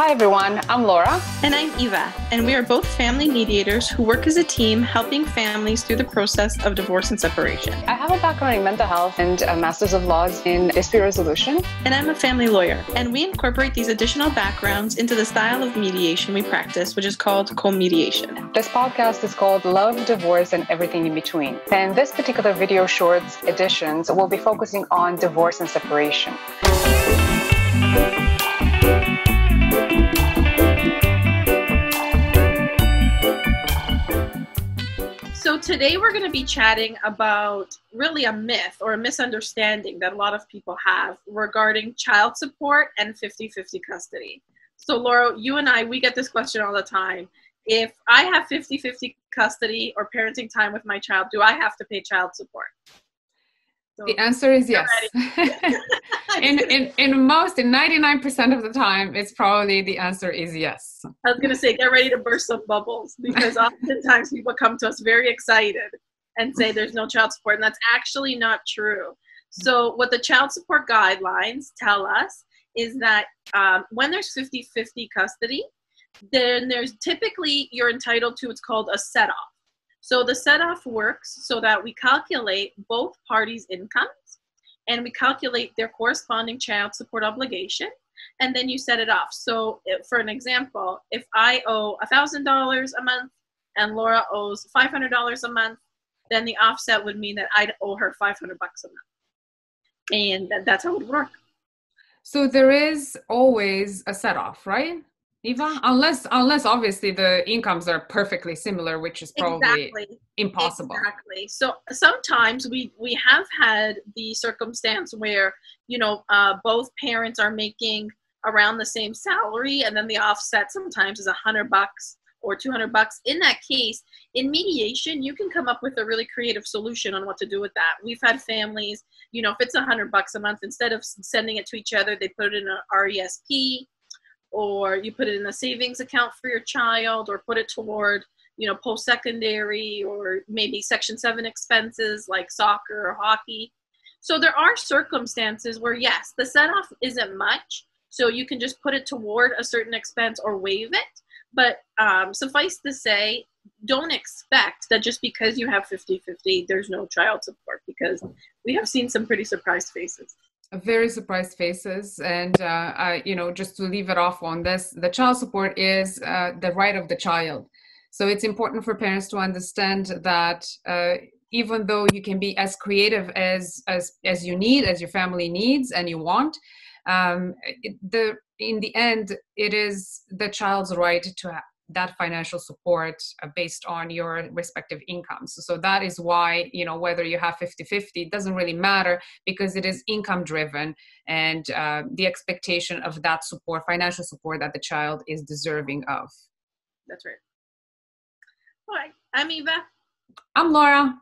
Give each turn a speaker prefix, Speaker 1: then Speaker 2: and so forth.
Speaker 1: Hi everyone, I'm Laura.
Speaker 2: And I'm Eva, and we are both family mediators who work as a team helping families through the process of divorce and separation.
Speaker 1: I have a background in mental health and a master's of laws in dispute resolution.
Speaker 2: And I'm a family lawyer, and we incorporate these additional backgrounds into the style of mediation we practice, which is called co-mediation.
Speaker 1: This podcast is called Love, Divorce, and Everything in Between. And this particular video shorts editions will be focusing on divorce and separation.
Speaker 2: So today we're going to be chatting about really a myth or a misunderstanding that a lot of people have regarding child support and 50-50 custody. So Laura, you and I, we get this question all the time. If I have 50-50 custody or parenting time with my child, do I have to pay child support? So,
Speaker 3: the answer is yes. in 99% of the time, it's probably the answer is yes.
Speaker 2: I was going to say, get ready to burst some bubbles, because oftentimes people come to us very excited and say there's no child support, and that's actually not true. So what the child support guidelines tell us is that when there's 50-50 custody, then there's typically you're entitled to what's called a set-off. So the set-off works so that we calculate both parties' incomes and we calculate their corresponding child support obligation, and then you set it off. So for an example, if I owe $1,000 a month and Laura owes $500 a month, then the offset would mean that I'd owe her $500 a month. And that's how it would work.
Speaker 3: So there is always a set-off, right, Eva? Unless obviously the incomes are perfectly similar, which is probably impossible.
Speaker 2: Exactly. So sometimes we have had the circumstance where, both parents are making around the same salary, and then the offset sometimes is $100 or $200. In that case, in mediation, you can come up with a really creative solution on what to do with that. We've had families, if it's $100 a month, instead of sending it to each other, they put it in an RESP, or you put it in a savings account for your child, or put it toward, post-secondary, or maybe Section 7 expenses like soccer or hockey. So there are circumstances where, yes, the set-off isn't much, so you can just put it toward a certain expense or waive it. But suffice to say, don't expect that just because you have 50-50, there's no child support, because we have seen some pretty surprised faces.
Speaker 3: Very surprised faces. And, just to leave it off on this, the child support is the right of the child. So it's important for parents to understand that even though you can be as creative as you need, as your family needs and you want, in the end, it is the child's right to have that financial support based on your respective incomes. So that is why, whether you have 50-50, it doesn't really matter, because it is income driven, and the expectation of that support, financial support, that the child is deserving of.
Speaker 2: That's right. All right. I'm Eva.
Speaker 3: I'm Laura.